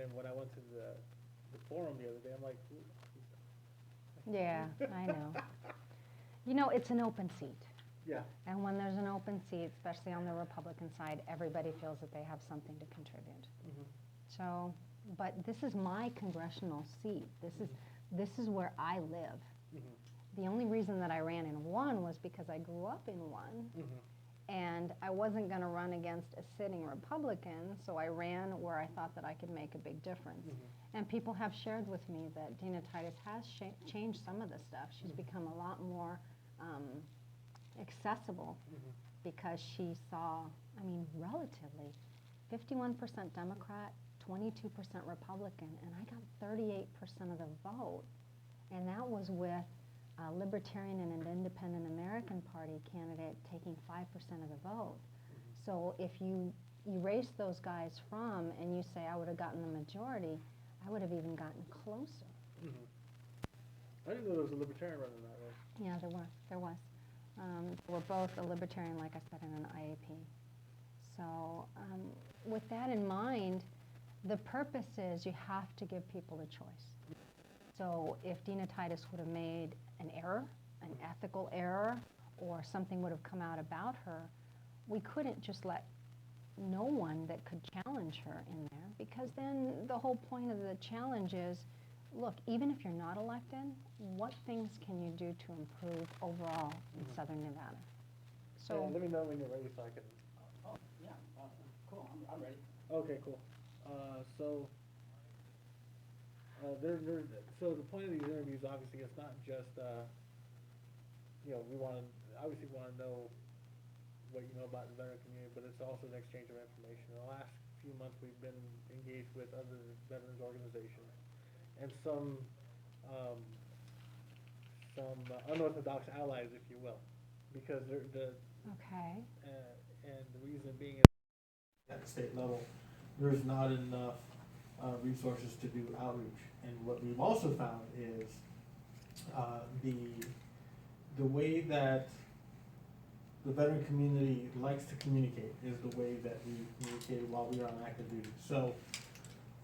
And when I went to the forum the other day, I'm like, Yeah, I know. You know, it's an open seat. yeah. And when there's an open seat, especially on the Republican side, everybody feels that they have something to contribute. Mhm. So, but this is my congressional seat. This is where I live. Mhm. The only reason that I ran in one was because I grew up in one, Mhm. and I wasn't going to run against a sitting Republican, so I ran where I thought that I could make a big difference. Mhm. And people have shared with me that Dina Titus has changed some of the stuff. She's Mhm. become a lot more accessible Mhm. because she saw, I mean, relatively, 51% Democrat, 22% Republican, and I got 38% of the vote. And that was with a Libertarian and an Independent American Party candidate taking 5% of the vote. So if you erase those guys from and you say I would have gotten the majority, I would have even gotten closer. Mhm. I didn't know there was a libertarian running that way. Yeah, there was. We're both a Libertarian, like I said, and an IAP. So with that in mind, the purpose is you have to give people a choice. So if Dina Titus would have made an error, an ethical error, or something would have come out about her, we couldn't just let no one that could challenge her in there, because then the whole point of the challenge is, look, even if you're not elected, what things can you do to improve overall in Mhm. Southern Nevada? So So let me know when you're ready so I can. Oh, yeah, cool, I'm ready. Okay, cool. So so the point of these interviews, obviously, it's not just we want to obviously want to know what you know about the veteran community, but it's also an exchange of information. In the last few months, we've been engaged with other veterans organizations and some unorthodox allies, if you will, because okay. and the reason being is at the state level, there's not enough resources to do outreach. And what we've also found is the way that the veteran community likes to communicate is the way that we communicated while we were on active duty. So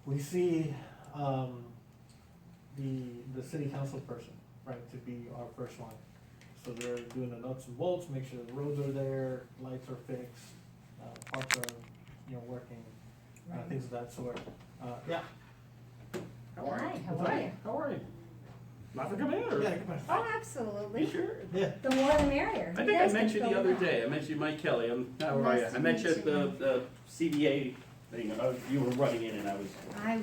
we see the city council person, right, to be our first line. So they're doing the nuts and bolts, make sure the roads are there, lights are fixed, parks are, working, Right. things of that sort. Yeah. How are Hi, you? how are you? How are you? Not to come in, or? Yeah, come on. Oh, absolutely. You sure? Yeah. The more the merrier. I You think I guys met can you the fill other it out. day. I met you, Mike Kelly. How are you? Nice I to met meet you at you. the CDA thing. You were running in, and I was I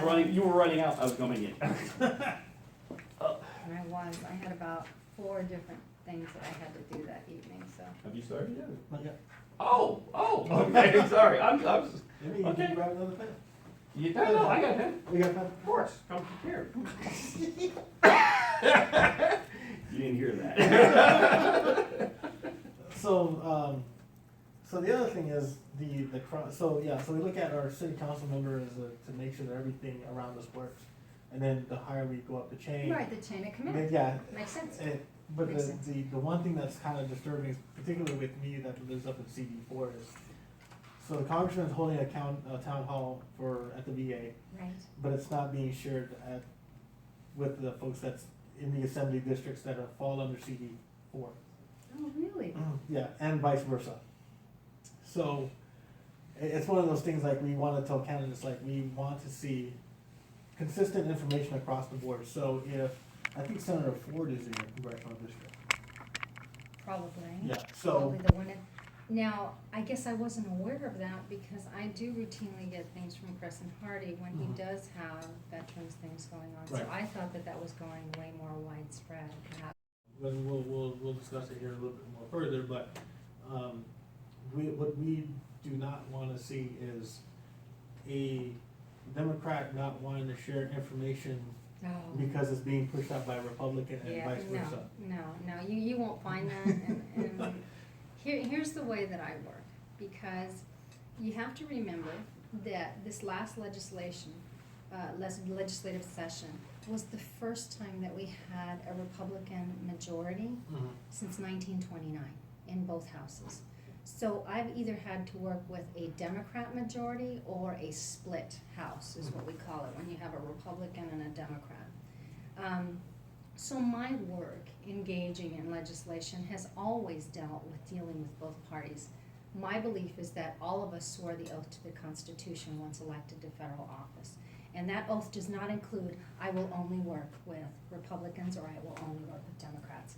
running. You were running out. I was coming in. I had about 4 different things that I had to do that evening, so. Have you started yet? Not yet. Oh, okay. Sorry. I was. Maybe you Okay. can grab another pen. No, I got him. We got a pen? Of course. Come prepared. You didn't hear that. So the other thing is so we look at our city council member to make sure that everything around us works, and then the higher we go up the chain. Right, the chain of then, command. yeah. Makes sense. But Makes sense. the one thing that's kind of disturbing, is particularly with me that lives up in CD4, is so the congressman's holding a town hall at the VA, Right. but it's not being shared with the folks that's in the assembly districts that fall under CD4. Oh, really? Yeah, and vice versa. So it's one of those things, like, we want to tell candidates, like, we want to see consistent information across the board. So if, I think Senator Ford is in your congressional district. Probably. Yeah, so, Probably the one now, I guess I wasn't aware of that because I do routinely get things from Crescent Hardy when he Mhm. does have veterans things going on. Right. So I thought that was going way more widespread. we'll discuss it here a little bit more further, but what we do not want to see is a Democrat not wanting to share information No. because it's being pushed out by a Republican and Yeah, vice versa. no, you won't find that, and here's the way that I work, because you have to remember that this last legislative session was the first time that we had a Republican majority Mhm. since 1929 in both houses. So I've either had to work with a Democrat majority or a split House, is what we call it, when you have a Republican and a Democrat. So my work engaging in legislation has always dealt with dealing with both parties. My belief is that all of us swore the oath to the Constitution once elected to federal office. And that oath does not include, I will only work with Republicans or I will only work with Democrats.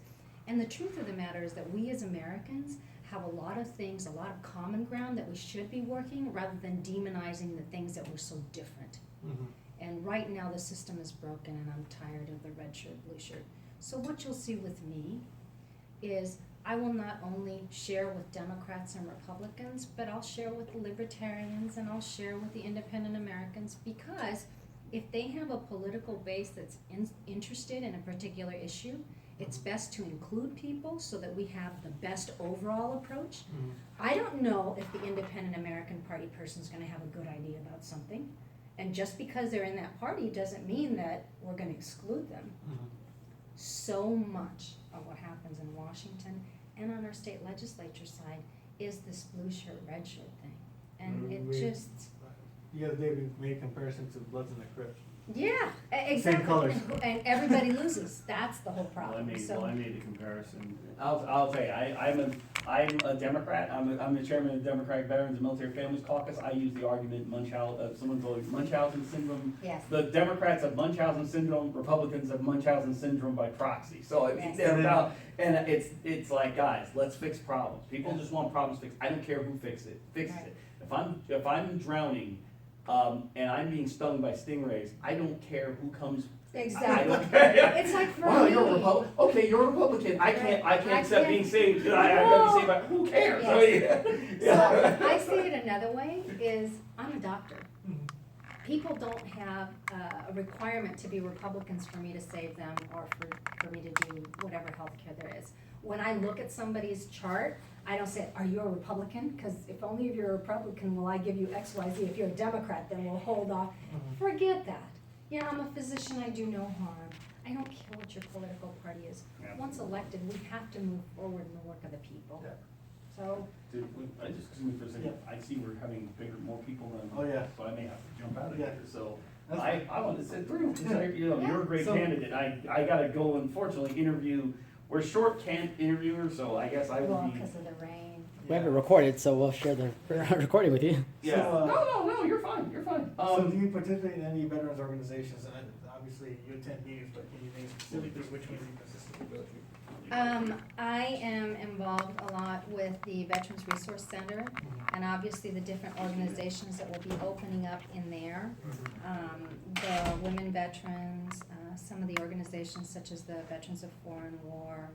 And the truth of the matter is that we as Americans have a lot of things, a lot of common ground that we should be working rather than demonizing the things that were so different. Mm-hmm. And right now the system is broken and I'm tired of the red shirt, blue shirt. So what you'll see with me is I will not only share with Democrats and Republicans, but I'll share with the libertarians and I'll share with the independent Americans, because if they have a political base that's interested in a particular issue, it's best to include people so that we have the best overall approach. Mm-hmm. I don't know if the independent American Party person's gonna have a good idea about something. And just because they're in that party doesn't mean that we're gonna exclude them. Mm-hmm. So much of what happens in Washington and on our state legislature side is this blue shirt, red shirt thing. And it just, The other day we made a comparison to Bloods and the Crips. yeah, exactly. colours. And everybody loses. That's the whole Well, problem. I So, made the comparison. I'll tell you, I'm a Democrat. I'm the chairman of the Democratic Veterans and Military Families Caucus. I use the argument someone called it Munchausen syndrome. yes. The Democrats have Munchausen syndrome, Republicans have Munchausen syndrome by proxy. So Yes. they're about, and it's like, guys, let's fix problems. People Yeah. just want problems fixed. I don't care who fixes Right. it. If I'm drowning, and I'm being stung by stingrays, I don't care who comes. I Exactly. don't care. It's like for Wow, me. you're a Republican. Okay, you're a Republican. I can't I accept can't- being saved. I gotta be saved by, who cares? Yes. I mean, yeah. So I see it another way is I'm a doctor. Mm-hmm. People don't have a requirement to be Republicans for me to save them or for me to do whatever healthcare there is. When I look at somebody's chart, I don't say, are you a Republican? Because if only if you're a Republican will I give you X, Y, Z. If you're a Democrat, then we'll hold off. Mhm. Forget that. Yeah, I'm a physician, I do no harm. I don't care what your political party is. Yeah. Once elected, we have to move forward in the work of the people. Yeah. So, I just, excuse me for a second, I see we're having more people than. Oh, yeah. So I may have to jump out of Yeah. here, so That's I want to sit through. Yeah. You're a great So- candidate. I gotta go, unfortunately, interview, we're short interviewers, so I guess I well, would be. because of the rain. We have it recorded, so we'll share the recording with you. Yeah, So, no, you're fine, you're fine. So do you participate in any veterans organizations? And obviously you attend meetings, but can you name specifically which ones you consistently go to? I am involved a lot with the Veterans Resource Center, and obviously the different organizations that will be opening up in there. The women veterans, some of the organizations such as the Veterans of Foreign War,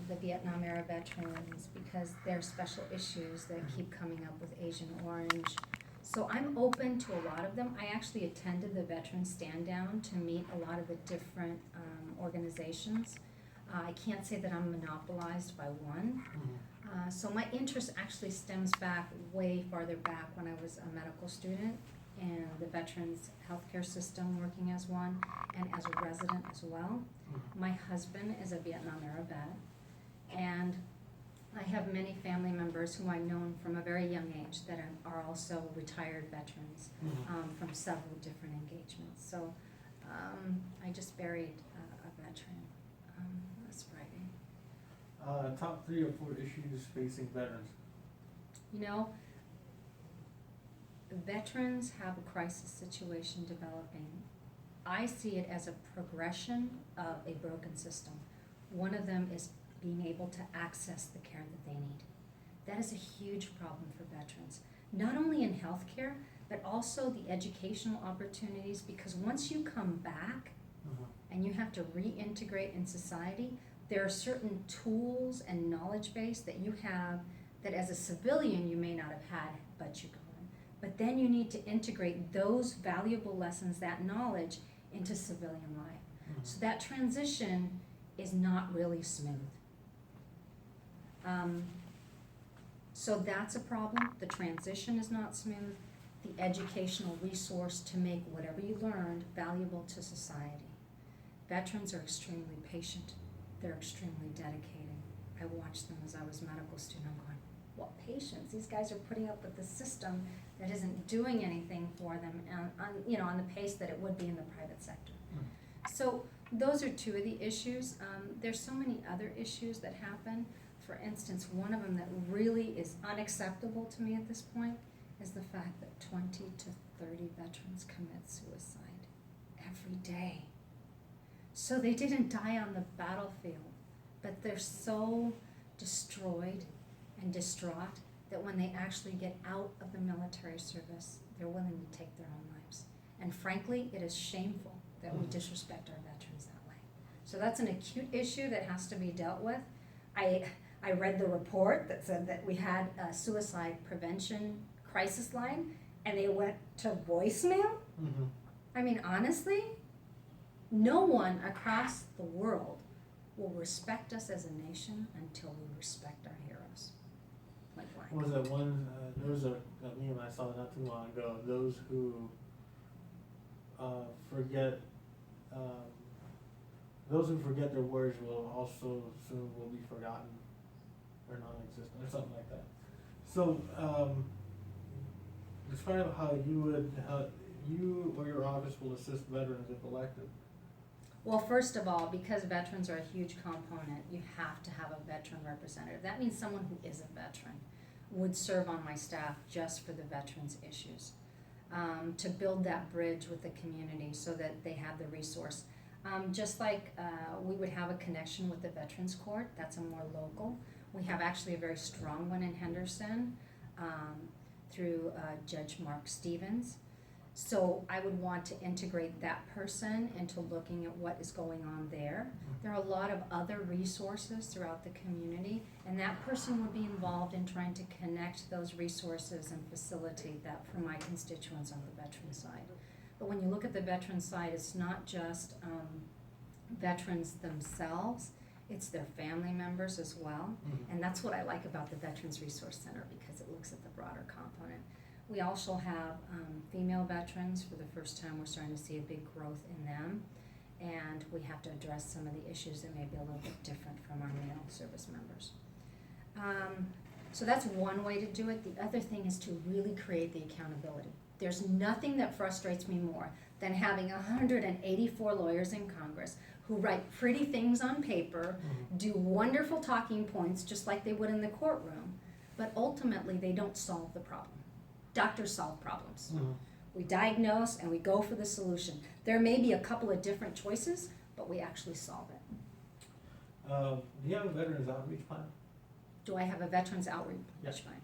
the Vietnam era veterans, because there are special issues that keep coming up with Agent Orange. So I'm open to a lot of them. I actually attended the Veterans Stand Down to meet a lot of the different organizations. I can't say that I'm monopolized by one. So my interest actually stems back way farther back when I was a medical student in the veterans healthcare system, working as one and as a resident as well. My husband is a Vietnam era vet, and I have many family members who I've known from a very young age that are also retired veterans from several different engagements. So I just buried a veteran this Friday. Top 3 or 4 issues facing veterans. You know, veterans have a crisis situation developing. I see it as a progression of a broken system. One of them is being able to access the care that they need. That is a huge problem for veterans, not only in healthcare, but also the educational opportunities, because once you come back and you have to reintegrate in society, there are certain tools and knowledge base that you have that as a civilian you may not have had, but you go in. But then you need to integrate those valuable lessons, that knowledge, into civilian life. So that transition is not really smooth. So that's a problem. The transition is not smooth. The educational resource to make whatever you learned valuable to society. Veterans are extremely patient. They're extremely dedicated. I watched them as I was a medical student. I'm going, what patience? These guys are putting up with the system that isn't doing anything for them on the pace that it would be in the private sector. So those are two of the issues. There's so many other issues that happen. For instance, one of them that really is unacceptable to me at this point is the fact that 20 to 30 veterans commit suicide every day. So they didn't die on the battlefield, but they're so destroyed and distraught that when they actually get out of the military service, they're willing to take their own lives. And frankly, it is shameful that we disrespect our veterans that way. So that's an acute issue that has to be dealt with. I read the report that said that we had a suicide prevention crisis line and they went to voicemail. Mm-hmm. I mean, honestly, no one across the world will respect us as a nation until we respect our heroes. Point blank. What was that one, there was a meme I saw not too long ago, those who forget their words will also soon will be forgotten or non-existent or something like that. So, describe how you or your office will assist veterans if elected. Well, first of all, because veterans are a huge component, you have to have a veteran representative. That means someone who is a veteran would serve on my staff just for the veterans' issues, to build that bridge with the community so that they have the resource. Just like we would have a connection with the Veterans Court, that's a more local. We have actually a very strong one in Henderson through Judge Mark Stevens. So I would want to integrate that person into looking at what is going on there. There are a lot of other resources throughout the community, and that person would be involved in trying to connect those resources and facilitate that for my constituents on the veteran side. But when you look at the veteran side, it's not just veterans themselves, it's their family members as well. Mm-hmm. And that's what I like about the Veterans Resource Center, because it looks at the broader component. We also have female veterans. For the first time, we're starting to see a big growth in them. And we have to address some of the issues that may be a little bit different from our male service members. So that's one way to do it. The other thing is to really create the accountability. There's nothing that frustrates me more than having 184 lawyers in Congress who write pretty things on paper, do wonderful talking points just like they would in the courtroom, but ultimately they don't solve the problem. Doctors solve problems. Mm-hmm. We diagnose and we go for the solution. There may be a couple of different choices, but we actually solve it. Do you have a veterans outreach plan? Do I have a veterans outreach Yes. plan?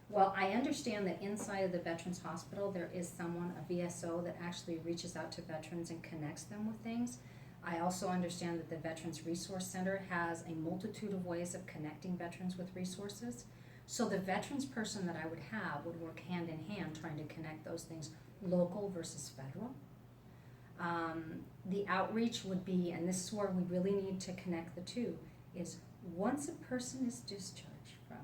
Well, I understand that inside of the Veterans Hospital, there is someone, a VSO, that actually reaches out to veterans and connects them with things. I also understand that the Veterans Resource Center has a multitude of ways of connecting veterans with resources. So the veterans person that I would have would work hand in hand trying to connect those things, local versus federal. The outreach would be, and this is where we really need to connect the two, is once a person is discharged from,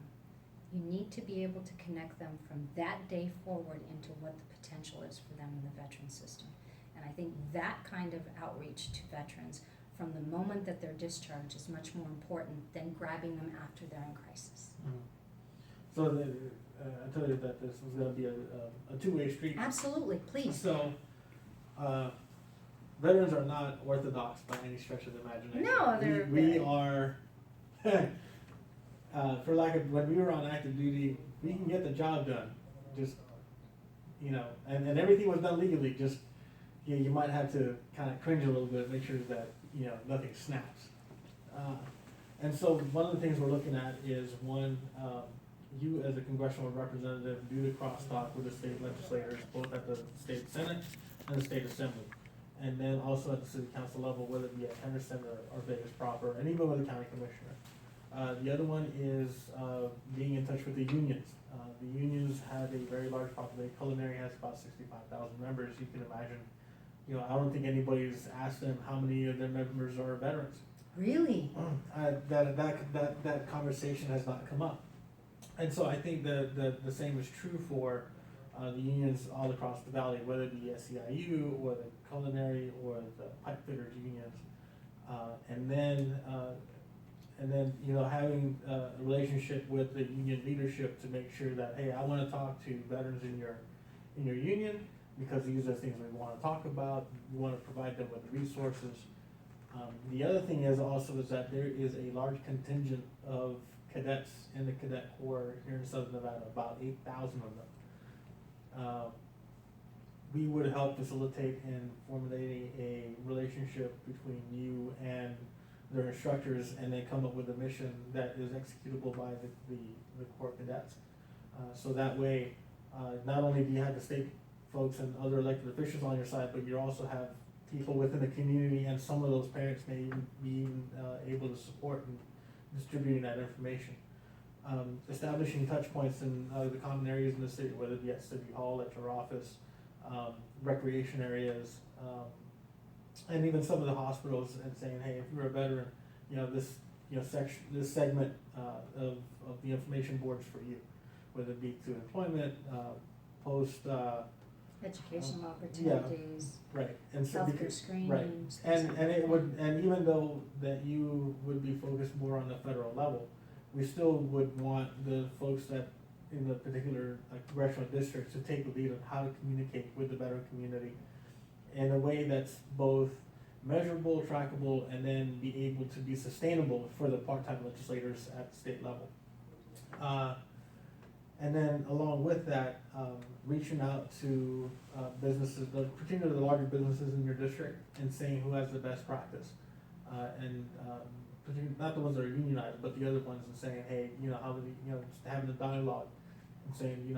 you need to be able to connect them from that day forward into what the potential is for them in the veteran system. And I think that kind of outreach to veterans from the moment that they're discharged is much more important than grabbing them after they're in crisis. Mm-hmm. So I told you that this was going to be a two-way street. Absolutely, please. So, veterans are not orthodox by any stretch of the imagination. No, they're we very- are, for lack of, when we were on active duty, we can get the job done. Just, and everything was done legally. Just, you might have to kind of cringe a little bit, make sure that, nothing snaps. And so one of the things we're looking at is one, you as a congressional representative do the crosstalk with the state legislators, both at the state senate and the state assembly. And then also at the city council level, whether it be at Henderson or Vegas proper, and even with the county commissioner. The other one is being in touch with the unions. The unions have a very large population. Culinary has about 65,000 members. You can imagine, I don't think anybody's asked them how many of their members are veterans. Really? That conversation has not come up. And so I think the same is true for the unions all across the valley, whether it be SEIU or the culinary or the pipe fitters unions. And then, having a relationship with the union leadership to make sure that, hey, I wanna talk to veterans in your union, because these are things we wanna talk about, we wanna provide them with resources. The other thing is also is that there is a large contingent of cadets in the cadet corps here in Southern Nevada, about 8,000 of them. We would help facilitate in formulating a relationship between you and their instructors, and they come up with a mission that is executable by the Corps cadets. So that way, not only do you have the state folks and other elected officials on your side, but you also have people within the community, and some of those parents may even be able to support in distributing that information. Establishing touch points in the common areas in the city, whether it be at City Hall, at your office, recreation areas, and even some of the hospitals, and saying, hey, if you're a veteran, this segment of the information boards for you, whether it be to employment, post, Educational opportunities, right, and so healthcare because, screenings. right, things like and it that. would, and even though that you would be focused more on the federal level, we still would want the folks that in the particular congressional districts to take the lead on how to communicate with the veteran community in a way that's both measurable, trackable, and then be able to be sustainable for the part-time legislators at the state level. And then along with that, reaching out to businesses, particularly the larger businesses in your district, and saying who has the best practice. And particularly, not the ones that are unionized, but the other ones, and saying, hey, how do we, just having a dialogue and saying,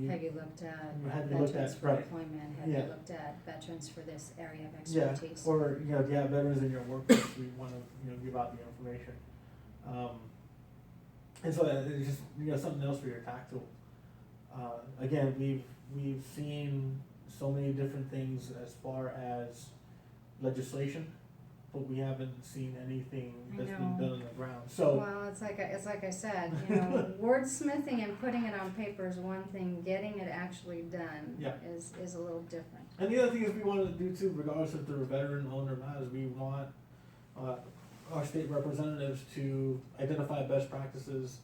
Have you looked at have you looked veterans at, for right. employment? Have Yeah. you looked at veterans for this area of Yeah, expertise? or, do you have veterans in your workforce, we wanna, give out the information. And so it's just, something else for your tax tool. Again, we've seen so many different things as far as legislation, but we haven't seen anything I that's been know. done on the ground, so. Well, it's like I said, wordsmithing and putting it on paper is one thing, getting it actually done Yeah. is a little different. And the other thing is we wanted to do too, regardless if they're a veteran owned or not, is we want, our state representatives to identify best practices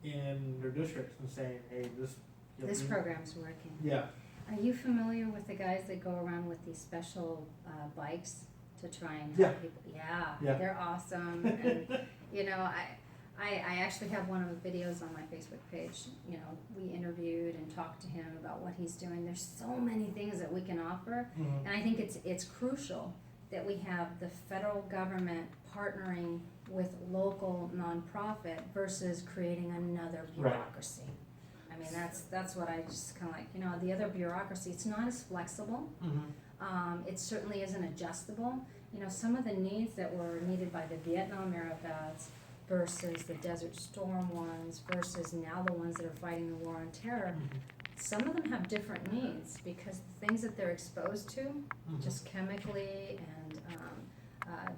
in their districts and saying, hey, this. This program's working. Yeah, Are you familiar with the guys that go around with these special bikes to try and Yeah. help people? Yeah, Yeah. they're awesome. And I actually have one of the videos on my Facebook page. We interviewed and talked to him about what he's doing. There's so many things that we can offer, Mhm. and I think it's crucial that we have the federal government partnering with local nonprofit versus creating another Right. bureaucracy. I mean, that's what I just kind of like, the other bureaucracy, it's not as flexible. Mhm. It certainly isn't adjustable. Some of the needs that were needed by the Vietnam era vets versus the Desert Storm ones versus now the ones that are fighting the war on terror, Mhm. some of them have different needs because the things that they're exposed to, Mhm. just chemically and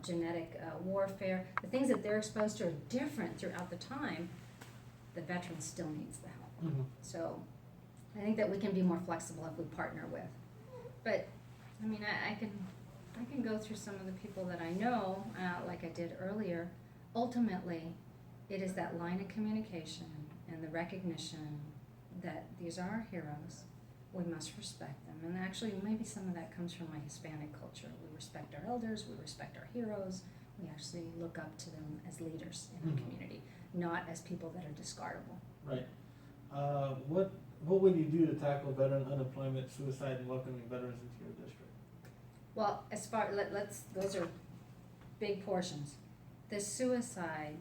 genetic warfare, the things that they're exposed to are different throughout the time. The veteran still needs the help. Mhm. So I think that we can be more flexible if we partner with. But, I mean, I can go through some of the people that I know, like I did earlier. Ultimately, it is that line of communication and the recognition that these are our heroes. We must respect them. And actually, maybe some of that comes from my Hispanic culture. We respect our elders, we respect our heroes. We actually look up to them as leaders in our Mhm. community, not as people that are discardable. Right. What would you do to tackle veteran unemployment, suicide, and welcoming veterans into your district? Well, those are big portions. The suicide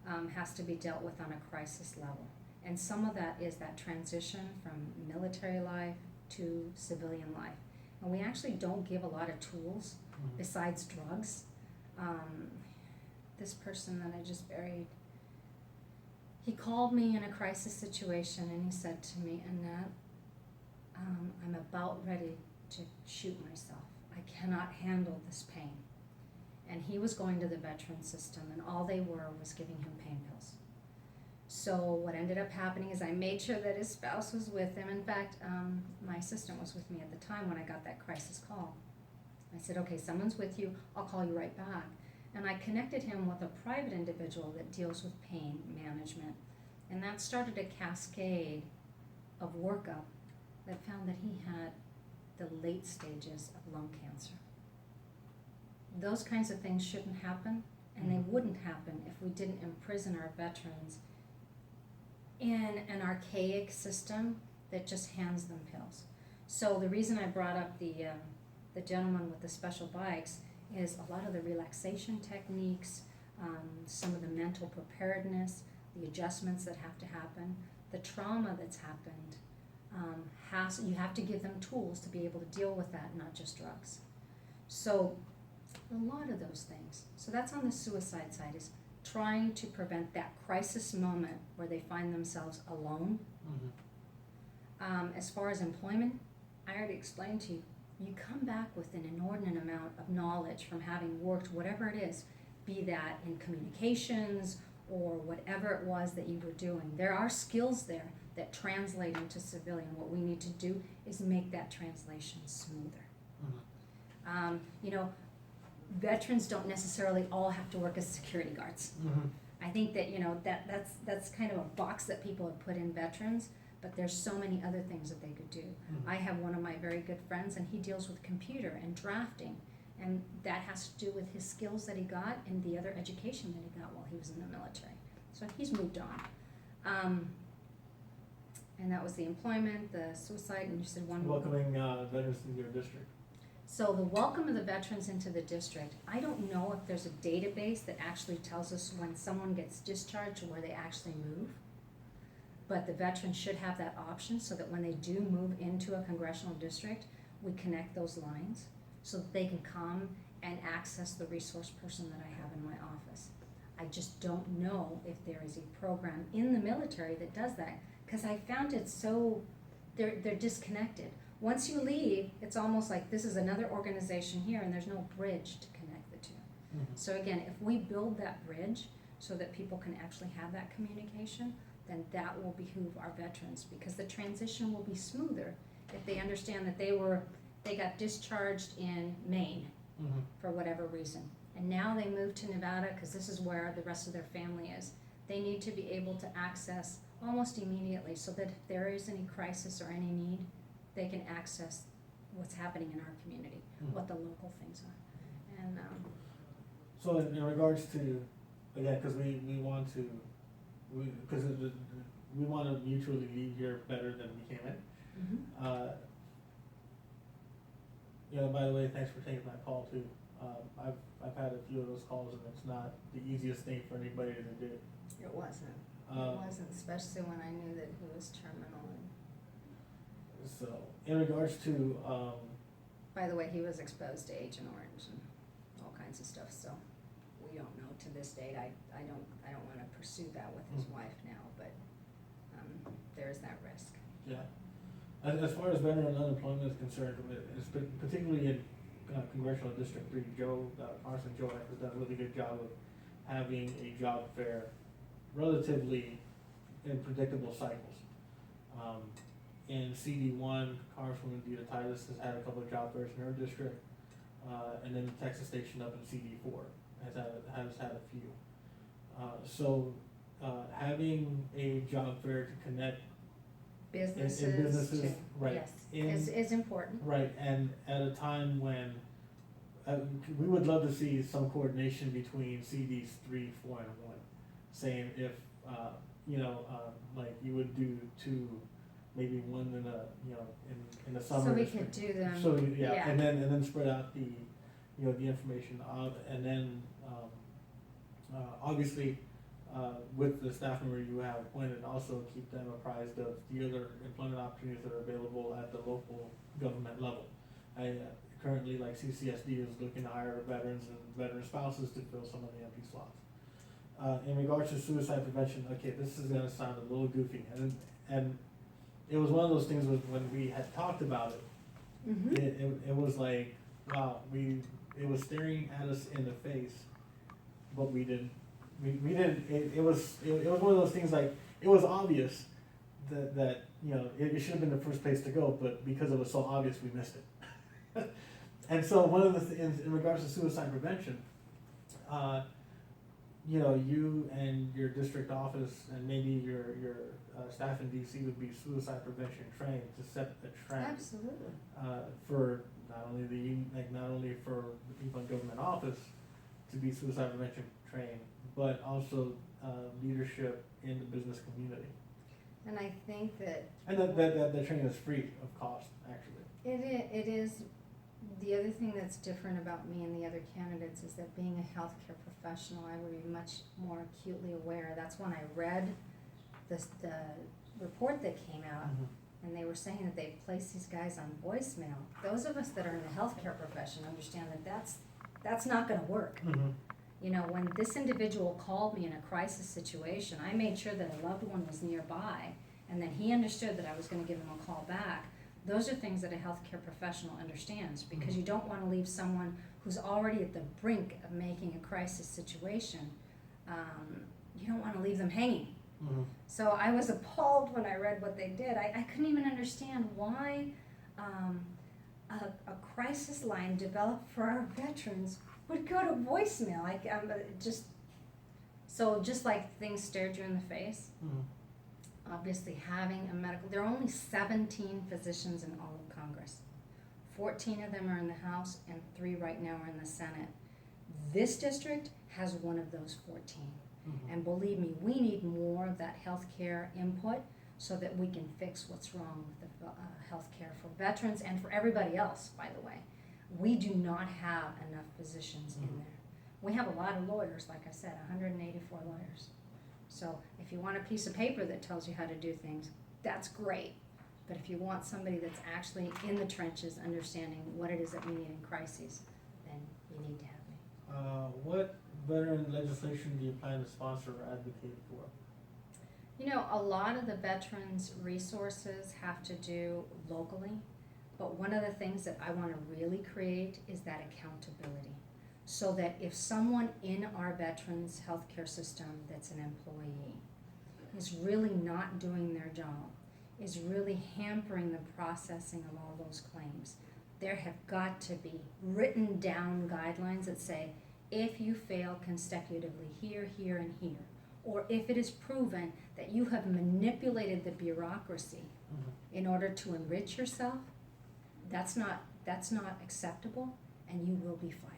has to be dealt with on a crisis level. And some of that is that transition from military life to civilian life. And we actually don't give a lot of tools Mhm. besides drugs. This person that I just buried, he called me in a crisis situation and he said to me, Annette, I'm about ready to shoot myself. I cannot handle this pain. And he was going to the veteran system and all they were was giving him pain pills. So what ended up happening is I made sure that his spouse was with him. In fact, my assistant was with me at the time when I got that crisis call. I said, okay, someone's with you, I'll call you right back. And I connected him with a private individual that deals with pain management. And that started a cascade of workup that found that he had the late stages of lung cancer. Those kinds of things shouldn't happen, and they wouldn't happen if we didn't imprison our veterans in an archaic system that just hands them pills. So the reason I brought up the gentleman with the special bikes is a lot of the relaxation techniques, some of the mental preparedness, the adjustments that have to happen, the trauma that's happened, you have to give them tools to be able to deal with that, not just drugs. So a lot of those things. So that's on the suicide side, is trying to prevent that crisis moment where they find themselves alone. As far as employment, I already explained to you, you come back with an inordinate amount of knowledge from having worked whatever it is, be that in communications or whatever it was that you were doing. There are skills there that translate into civilian. What we need to do is make that translation smoother. You know, veterans don't necessarily all have to work as security guards. I think that, you know, that's kind of a box that people have put in veterans, but there's so many other things that they could do. I have one of my very good friends, and he deals with computer and drafting, and that has to do with his skills that he got and the other education that he got while he was in the military. So he's moved on. And that was the employment, the suicide, and you said one more. Welcoming veterans into your district. So the welcome of the veterans into the district, I don't know if there's a database that actually tells us when someone gets discharged where they actually move. But the veterans should have that option so that when they do move into a congressional district, we connect those lines so that they can come and access the resource person that I have in my office. I just don't know if there is a program in the military that does that, because I found it so, they're disconnected. Once you leave, it's almost like this is another organization here and there's no bridge to connect the two. So again, if we build that bridge so that people can actually have that communication, then that will behoove our veterans, because the transition will be smoother if they understand that they got discharged in Maine for whatever reason. And now they move to Nevada because this is where the rest of their family is. They need to be able to access almost immediately so that if there is any crisis or any need, they can access what's happening in our community, what the local things are. And so in regards to, again, because we want to, because we want to mutually leave here better than we came in. You know, by the way, thanks for taking my call too. I've had a few of those calls, and it's not the easiest thing for anybody to do. it wasn't. It wasn't, especially when I knew that he was terminal. So, in regards to, By the way, he was exposed to Agent Orange and all kinds of stuff, so we don't know to this date. I don't wanna pursue that with his wife now, but, there's that risk. yeah, as far as veteran unemployment is concerned, particularly in Congressional District 3, Congressman Joe has done a really good job of having a job fair relatively in predictable cycles. In CD1, Congresswoman Teijeiro has had a couple of job fairs in her district, and then the Texas station up in CD4 has had a few. So having a job fair to connect businesses, too. right, Yes, is important. right, and at a time when we would love to see some coordination between CDs 3, 4, and 1, saying if like you would do 2, maybe 1 in in the summer. So we could do them. So yeah, and then spread out the the information of, and then obviously with the staff member you have appointed, also keep them apprised of the other employment opportunities that are available at the local government level. Currently, like CCSD is looking to hire veterans and veteran spouses to fill some of the empty slots. In regards to suicide prevention, okay, this is gonna sound a little goofy, and it was one of those things when we had talked about it, it was like, wow, it was staring at us in the face, but we didn't, it was one of those things, like, it was obvious that it should have been the first place to go, but because it was so obvious, we missed it. And so one of the things, in regards to suicide prevention, You know, you and your district office and maybe your staff in DC would be suicide prevention trained to set a trend. Absolutely. For not only for the people in government office to be suicide prevention trained, but also leadership in the business community. And I think that And that training is free of cost, actually. it is, the other thing that's different about me and the other candidates is that being a healthcare professional, I would be much more acutely aware. That's when I read the report that came out, and they were saying that they placed these guys on voicemail. Those of us that are in the healthcare profession understand that that's not gonna work. You know, when this individual called me in a crisis situation, I made sure that a loved one was nearby, and that he understood that I was gonna give him a call back. Those are things that a healthcare professional understands, because you don't wanna leave someone who's already at the brink of making a crisis situation, you don't wanna leave them hanging. So I was appalled when I read what they did. I couldn't even understand why a crisis line developed for our veterans would go to voicemail. Just like things stared you in the face. Obviously, having a medical, there are only 17 physicians in all of Congress. 14 of them are in the House, and 3 right now are in the Senate. This district has one of those 14. And believe me, we need more of that healthcare input so that we can fix what's wrong with the healthcare for veterans and for everybody else, by the way. We do not have enough physicians in there. We have a lot of lawyers, like I said, 184 lawyers. So if you want a piece of paper that tells you how to do things, that's great. But if you want somebody that's actually in the trenches understanding what it is that we need in crises, then you need to have me. What veteran legislation do you plan to sponsor or advocate for? You know, a lot of the veterans' resources have to do locally, but one of the things that I want to really create is that accountability. So that if someone in our veterans' healthcare system that's an employee is really not doing their job, is really hampering the processing of all those claims, there have got to be written down guidelines that say, if you fail consecutively here, here, and here, or if it is proven that you have manipulated the bureaucracy in order to enrich yourself, that's not acceptable, and you will be fired.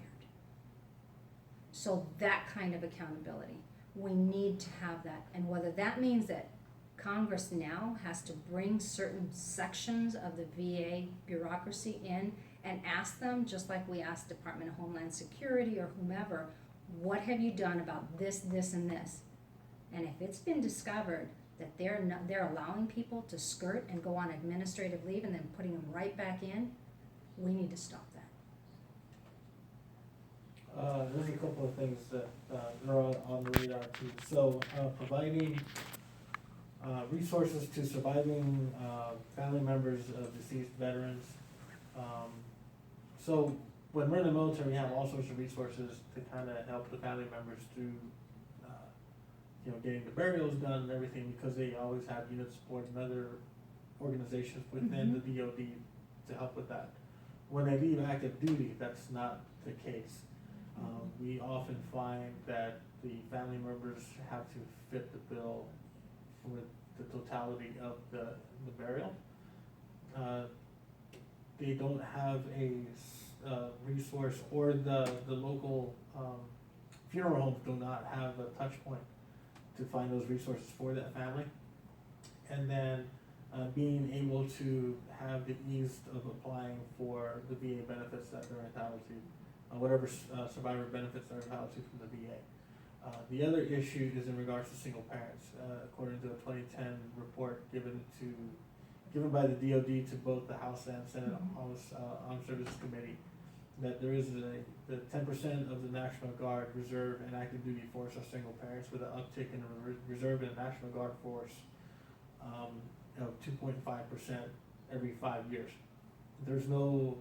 So that kind of accountability, we need to have that. And whether that means that Congress now has to bring certain sections of the VA bureaucracy in and ask them, just like we asked Department of Homeland Security or whomever, what have you done about this, this, and this? And if it's been discovered that they're allowing people to skirt and go on administrative leave and then putting them right back in, we need to stop that. There's a couple of things that are on the radar too. So providing resources to surviving family members of deceased veterans. So when we're in the military, we have all sorts of resources to kind of help the family members through, getting the burials done and everything, because they always have unit support and other organizations within the DoD to help with that. When they leave active duty, that's not the case. We often find that the family members have to fit the bill with the totality of the burial. They don't have a resource, or the local funeral homes do not have a touch point to find those resources for that family. And then being able to have the ease of applying for the VA benefits that they're entitled to, whatever survivor benefits they're entitled to from the VA. The other issue is in regards to single parents. According to a 2010 report given by the DoD to both the House and Senate Armed Services Committee, that there is the 10% of the National Guard reserve and active duty force are single parents, with an uptick in the reserve and National Guard force of 2.5% every 5 years. There's no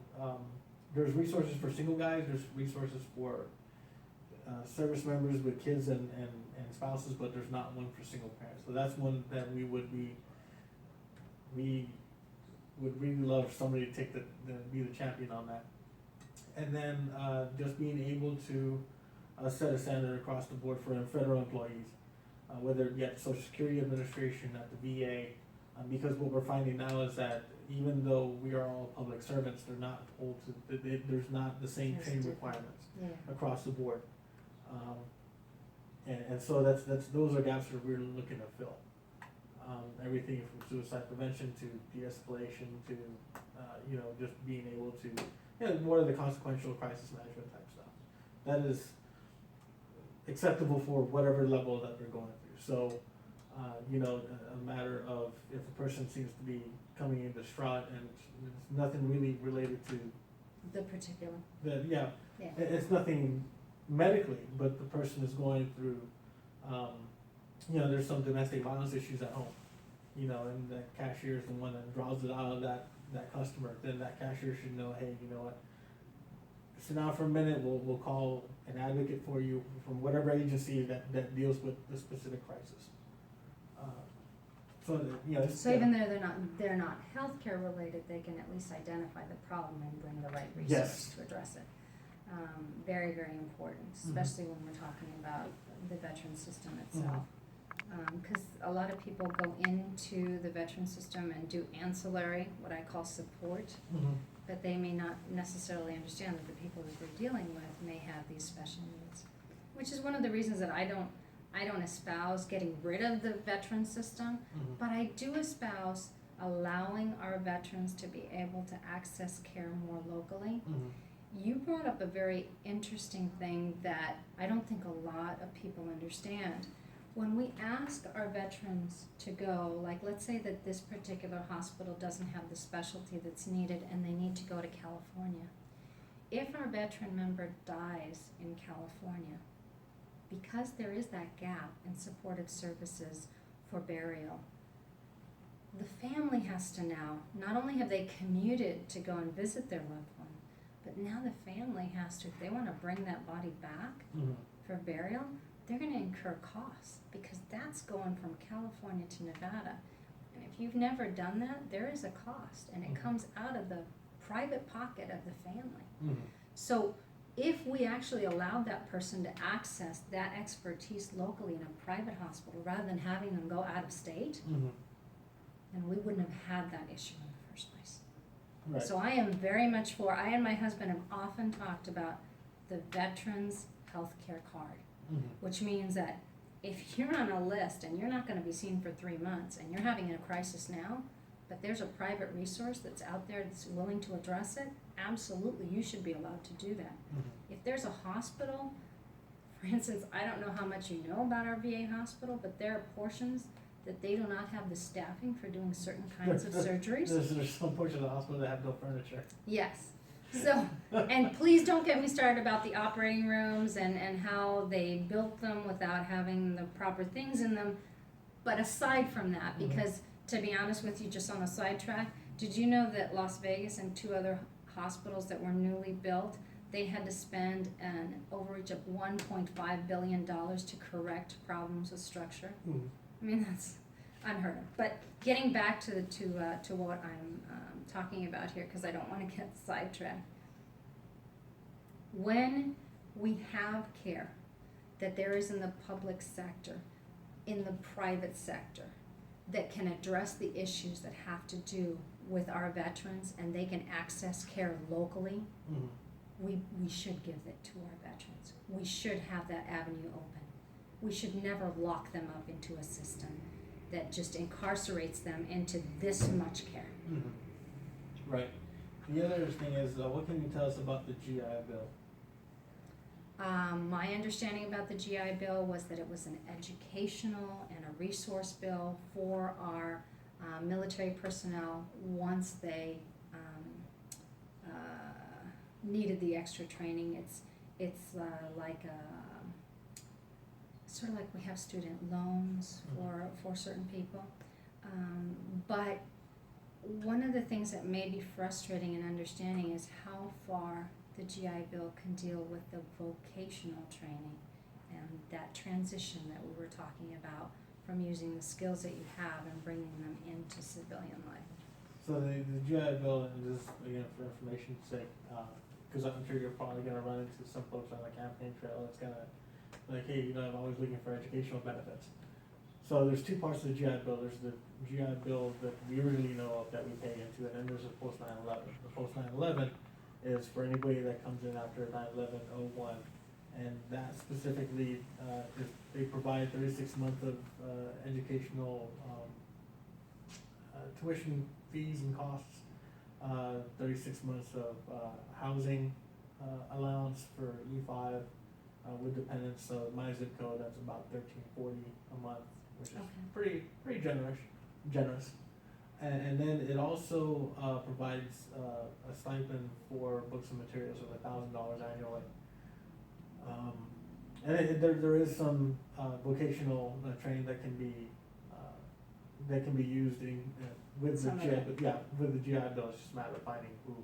there's resources for single guys. There's resources for service members with kids and spouses, but there's not one for single parents. So that's one that we would really love somebody to take be the champion on that. And then just being able to set a standard across the board for federal employees, whether it be at the Social Security Administration, at the VA, because what we're finding now is that even though we are all public servants, they're not told to, there's not the same There's training different- requirements Yeah. across the board. And so that's, those are gaps that we're looking to fill. Everything from suicide prevention to de-escalation to, you know, just being able to, you know, more of the consequential crisis management type stuff. That is acceptable for whatever level that they're going through. So, you know, a matter of if a person seems to be coming in distraught and it's nothing really related to The particular, the, yeah, yeah. it's nothing medically, but the person is going through, you know, there's some domestic violence issues at home, you know, and the cashier is the one that draws it out of that customer, then that cashier should know, hey, you know what, sit down for a minute, we'll call an advocate for you from whatever agency that deals with the specific crisis. So, that, you know, it's. So even though they're not healthcare related, they can at least identify the problem and bring the right resource Yes. to address it. Very, very important, especially when we're talking about the veteran system itself. Because a lot of people go into the veteran system and do ancillary, what I call support, Mhm. but they may not necessarily understand that the people that they're dealing with may have these special needs. Which is one of the reasons that I don't espouse getting rid of the veteran system, Mhm. but I do espouse allowing our veterans to be able to access care more locally. Mhm. You brought up a very interesting thing that I don't think a lot of people understand. When we ask our veterans to go, like let's say that this particular hospital doesn't have the specialty that's needed and they need to go to California. If our veteran member dies in California, because there is that gap in supportive services for burial, the family has to now, not only have they commuted to go and visit their loved one, but now the family has to, if they want to bring that body back Mhm. for burial, they're going to incur costs because that's going from California to Nevada. And if you've never done that, there is a cost and it Mhm. comes out of the private pocket of the family. Mhm. So if we actually allowed that person to access that expertise locally in a private hospital rather than having them go out of state, Mhm. then we wouldn't have had that issue in the first place. Right. So I am very much for, I and my husband have often talked about the Veterans Healthcare Card, Mhm. which means that if you're on a list and you're not gonna be seen for 3 months and you're having a crisis now, but there's a private resource that's out there that's willing to address it, absolutely, you should be allowed to do that. Mhm. If there's a hospital, for instance, I don't know how much you know about our VA hospital, but there are portions that they do not have the staffing for doing certain kinds of surgeries. There's some portions of the hospital that have no furniture. Yes. So, and please don't get me started about the operating rooms and how they built them without having the proper things in them. But aside from that, Mhm. because to be honest with you, just on a sidetrack, did you know that Las Vegas and 2 other hospitals that were newly built, they had to spend an overreach of $1.5 billion to correct problems with structure? Mhm. I mean, that's unheard of. But getting back to what I'm talking about here, because I don't want to get sidetracked. When we have care that there is in the public sector, in the private sector, that can address the issues that have to do with our veterans and they can access care locally, Mhm. we should give it to our veterans. We should have that avenue open. We should never lock them up into a system that just incarcerates them into this much care. Mhm. Right. The other thing is, what can you tell us about the GI Bill? My understanding about the GI Bill was that it was an educational and a resource bill for our military personnel once they needed the extra training. It's like sort of like we have student loans for certain people. But one of the things that may be frustrating in understanding is how far the GI Bill can deal with the vocational training and that transition that we were talking about from using the skills that you have and bringing them into civilian life. So the GI Bill, and this again for information's sake, cause I'm sure you're probably gonna run into some folks on the campaign trail that's gonna, like, hey, you know, I'm always looking for educational benefits. So there's two parts of the GI Bill. There's the GI Bill that we really know of that we pay into, and then there's a post 9/11. The post 9/11 is for anybody that comes in after 9/11/01, and that specifically, is, they provide 36 months of, educational, tuition fees and costs, 36 months of, housing, allowance for E5, with dependents. So my zip code, that's about $13.40 a month, which is Okay. pretty generous. And then it also, provides, a stipend for books and materials of $1,000 annually. And there is some, vocational, training that can be used in, with the Some of GI, it. but yeah, with the GI Bill. It's just a matter of finding who,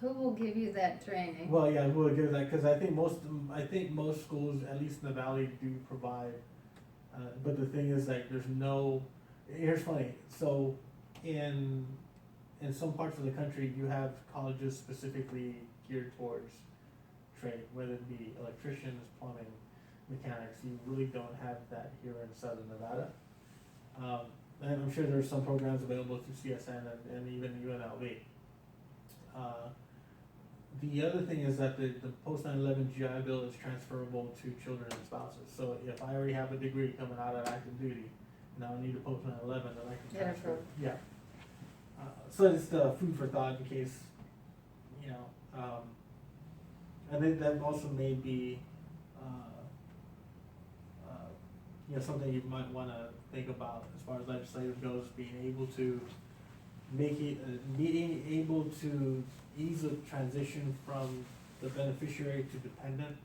Who will give you that training? well, yeah, who would give that, cause I think most schools, at least in the valley, do provide, but the thing is, like, there's no, here's funny, so in some parts of the country, you have colleges specifically geared towards trade, whether it be electricians, plumbing, mechanics. You really don't have that here in southern Nevada. And I'm sure there's some programs available through CSN and even UNLV. The other thing is that the post 9/11 GI Bill is transferable to children and spouses. So if I already have a degree coming out of active duty, now I need a post 9/11, then I can Get transfer. approved. Yeah. So it's the food for thought in case, you know, and then that also may be, you know, something you might wanna think about as far as legislative goes, being able to being able to ease the transition from the beneficiary to dependent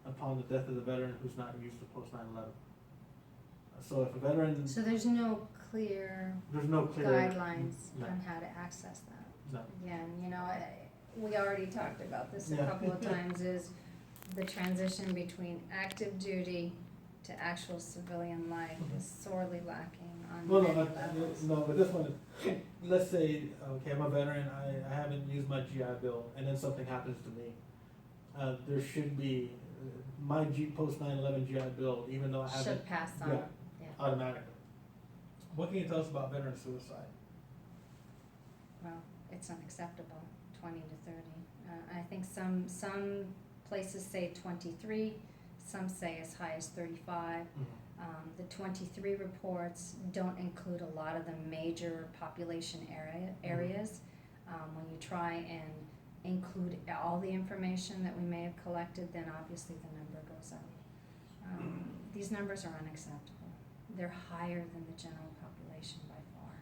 upon the death of the veteran who's not used to post 9/11. So if a veteran, So there's no clear there's no clear. guidelines No. on how to access that. No. Again, you know, we already talked about this a Yeah. couple of times, is the transition between active duty to actual civilian life is sorely lacking on Well, many no, levels. no, but this one, let's say, okay, I'm a veteran, I haven't used my GI Bill, and then something happens to me. There should be, my post 9/11 GI Bill, even though I haven't. Should pass on, Yeah. yeah. Automatically. What can you tell us about veteran suicide? Well, it's unacceptable, 20 to 30. I think some places say 23, some say as high as 35. The 23 reports don't include a lot of the major population areas. When you try and include all the information that we may have collected, then obviously the number goes up. These numbers are unacceptable. They're higher than the general population by far,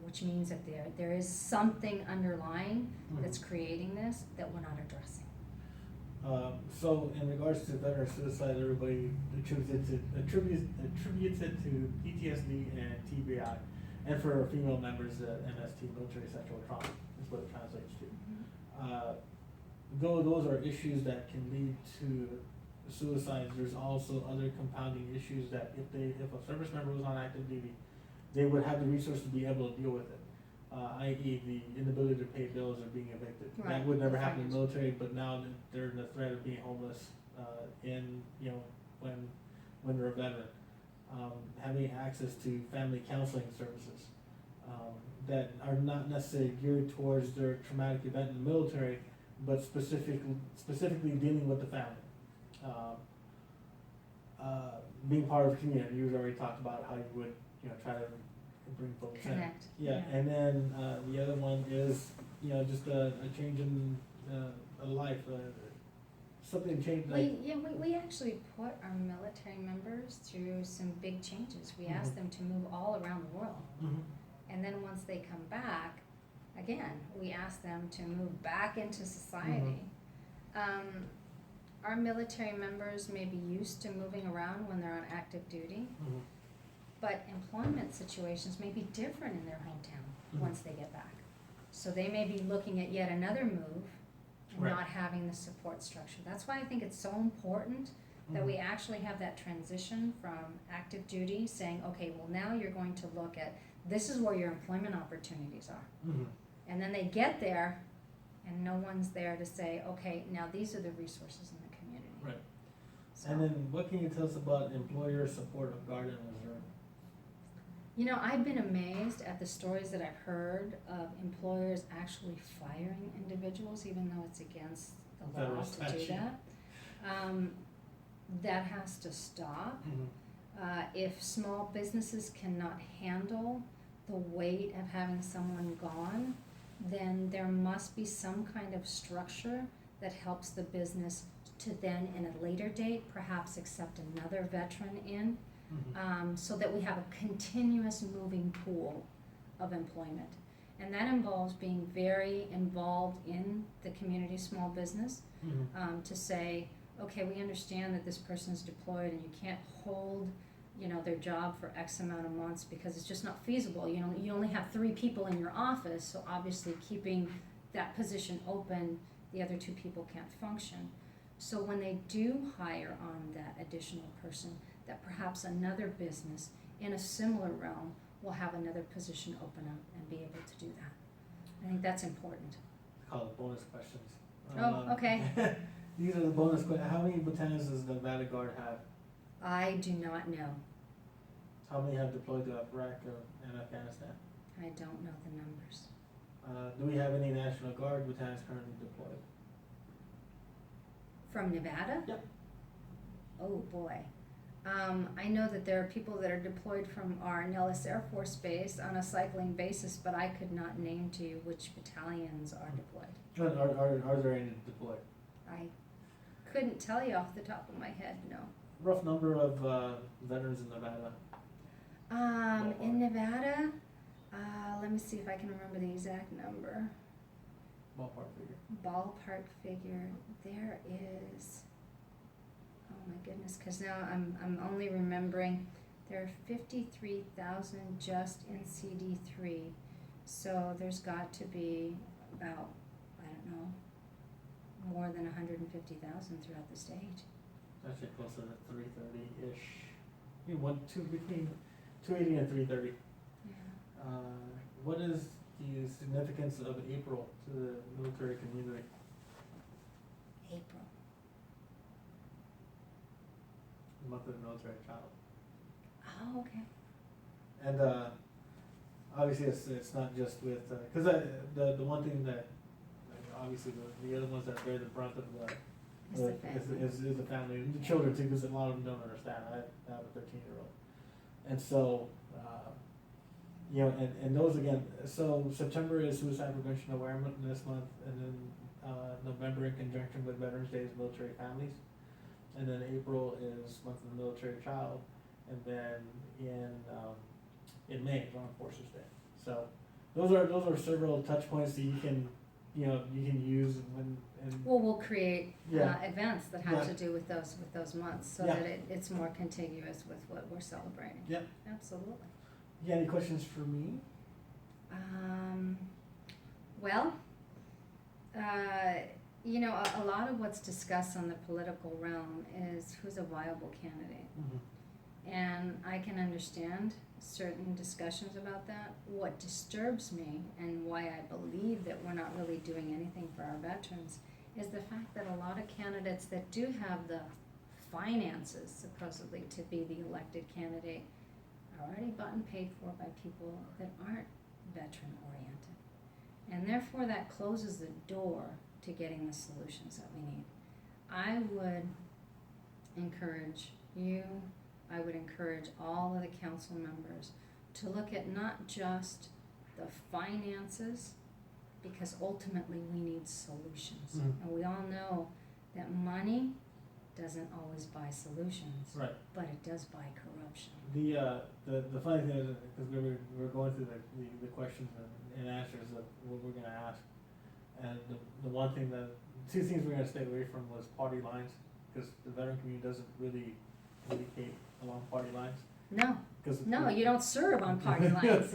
which means that there is something underlying that's creating this that we're not addressing. So in regards to veteran suicide, everybody attributes it to PTSD and TBI, and for female members, MST, military sexual trauma, is what it translates to. Though those are issues that can lead to suicides, there's also other compounding issues that if a service member was on active duty, they would have the resources to be able to deal with it. I.e. the inability to pay bills or being evicted. Right, That would never the happen in the financial. military, but now that they're in the threat of being homeless, when they're a veteran. Having access to family counseling services, that are not necessarily geared towards their traumatic event in the military, but specifically dealing with the family. Being part of the community, you already talked about how you would, try to bring folks in. Connect. Yeah, and then, the other one is, just a change in, a life, something changed, like. We actually put our military members through some big changes. We asked them to move all around the world. Mhm. And then once they come back, again, we ask them to move back into society. Our military members may be used to moving around when they're on active duty, Mhm. but employment situations may be different in their hometown once they get back. So they may be looking at yet another move and Right. not having the support structure. That's why I think it's so important that we actually have that transition from active duty, saying, okay, well now you're going to look at, this is where your employment opportunities are. Mhm. And then they get there, and no one's there to say, okay, now these are the resources in the community. Right. So, And then what can you tell us about employer support of Garden Reserve? you know, I've been amazed at the stories that I've heard of employers actually firing individuals, even though it's against the law Federal to do statute. that. That has to stop. Mhm. If small businesses cannot handle the weight of having someone gone, then there must be some kind of structure that helps the business to then, in a later date, perhaps accept another veteran in, Mhm. so that we have a continuous moving pool of employment. And that involves being very involved in the community small business, Mhm. to say, okay, we understand that this person's deployed and you can't hold, you know, their job for X amount of months because it's just not feasible. You know, you only have 3 people in your office, so obviously keeping that position open, the other 2 people can't function. So when they do hire on that additional person, that perhaps another business in a similar realm will have another position open up and be able to do that. I think that's important. Call it bonus questions. Oh, okay. These are the bonus questions. How many battalions does the Nevada Guard have? I do not know. How many have deployed to Iraq and Afghanistan? I don't know the numbers. Do we have any National Guard battalions currently deployed? From Nevada? Yep. Oh, boy. I know that there are people that are deployed from our Nellis Air Force Base on a cycling basis, but I could not name to you which battalions are deployed. Are there any deployed? I couldn't tell you off the top of my head, no. Rough number of veterans in Nevada. In Nevada, let me see if I can remember the exact number. Ballpark figure. Ballpark figure, there is, oh my goodness, cause now I'm only remembering, there are 53,000 just in CD3. So there's got to be about, I don't know, more than 150,000 throughout the state. Actually closer to 330-ish. Between 280 and 330. Yeah. What is the significance of April to the military community? April. The month of the military child. Oh, okay. And obviously it's not just with, because the one thing that, obviously the other ones that bear the brunt of It's the family. is the family, and the children too, because a lot of them don't understand. I have a 13-year-old. And so, and those again, so September is Suicide Prevention Awareness Month, and then November in conjunction with Veterans Day is Military Families. And then April is Month of the Military Child, and then in May is Armed Forces Day. So those are several touch points that you can use when. Well, we'll create Yeah. events that have Yeah. to do with those months, so Yeah. that it's more contiguous with what we're celebrating. Yep. Absolutely. You got any questions for me? Well, a lot of what's discussed on the political realm is who's a viable candidate. Mm-hmm. And I can understand certain discussions about that. What disturbs me and why I believe that we're not really doing anything for our veterans is the fact that a lot of candidates that do have the finances supposedly to be the elected candidate are already bought and paid for by people that aren't veteran oriented. And therefore that closes the door to getting the solutions that we need. I would encourage you, I would encourage all of the council members to look at not just the finances, because ultimately we need solutions. Mhm. And we all know that money doesn't always buy solutions, Right. but it does buy corruption. The funny thing is, because we were going through the questions and answers of what we're gonna ask, and the one thing two things we're gonna stay away from was party lines, because the veteran community doesn't really communicate along party lines. No, 'Cause no, you don't serve on party lines,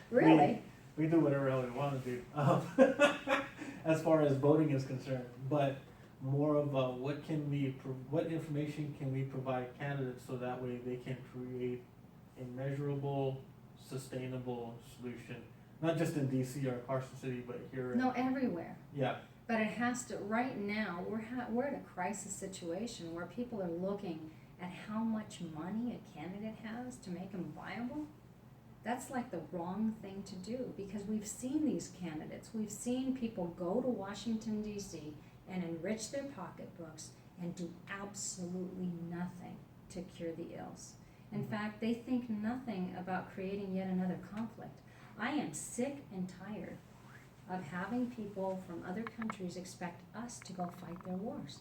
really. We do whatever hell we want to do, as far as voting is concerned, but more of what information can we provide candidates so that way they can create a measurable, sustainable solution, not just in DC or Carson City, but here. No, everywhere. Yeah, But it has to, right now, we're in a crisis situation where people are looking at how much money a candidate has to make them viable. That's like the wrong thing to do, because we've seen these candidates. We've seen people go to Washington, D.C. and enrich their pocketbooks and do absolutely nothing to cure the ills. In fact, they think nothing about creating yet another conflict. I am sick and tired of having people from other countries expect us to go fight their wars.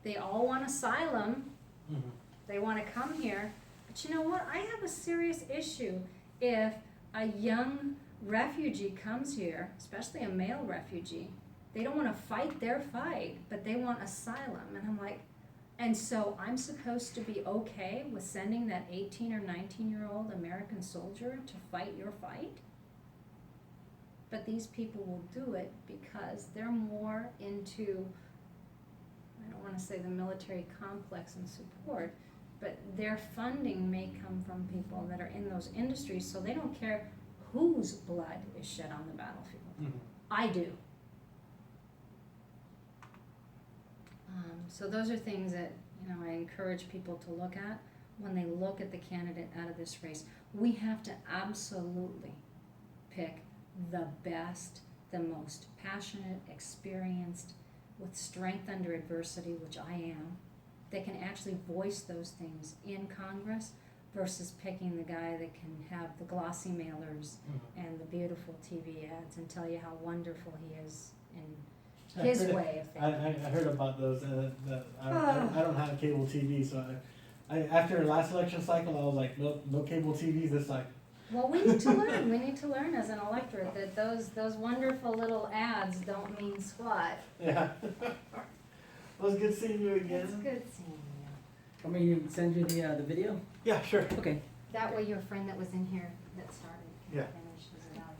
They all want asylum. Mm-hmm. They want to come here. But you know what? I have a serious issue if a young refugee comes here, especially a male refugee. They don't want to fight their fight, but they want asylum. And I'm like, and so I'm supposed to be okay with sending that 18 or 19-year-old American soldier to fight your fight? But these people will do it because they're more into, I don't want to say the military complex and support, but their funding may come from people that are in those industries, so they don't care whose blood is shed on the battlefield. Mm-hmm. I do. So those are things that, I encourage people to look at when they look at the candidate out of this race. We have to absolutely pick the best, the most passionate, experienced, with strength under adversity, which I am, that can actually voice those things in Congress versus picking the guy that can have the glossy mailers and the beautiful TV ads and tell you how wonderful he is in his way of thinking. I heard about those. I don't have cable TV, so I after last election cycle, I was like, no cable TV this cycle. Well, we need to learn. We need to learn as an electorate that those wonderful little ads don't mean squat. Yeah. Well, it's good seeing you again. It's good seeing you. Want me to send you the video? Yeah, sure. Okay. That way your friend that was in here that started can Yeah. finish his evaluation.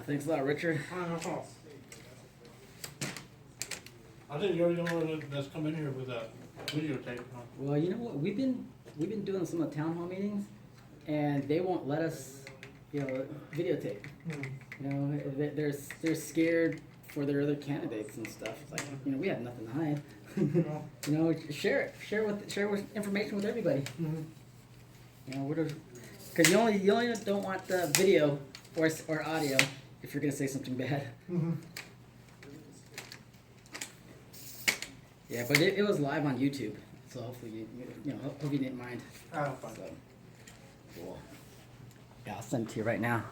Thanks a lot, Richard. I think you're the only one that's come in here with a videotape. Huh? Well, you know what? We've been doing some of the town hall meetings, and they won't let us, videotape. You know, they're scared for their other candidates and stuff. It's like, we have nothing to hide. Share information with everybody. Because you only don't want the video or audio if you're gonna say something bad. Yeah, but it was live on YouTube, so hopefully hope you didn't mind. Oh, fine. So, cool. Yeah, I'll send it to you right now.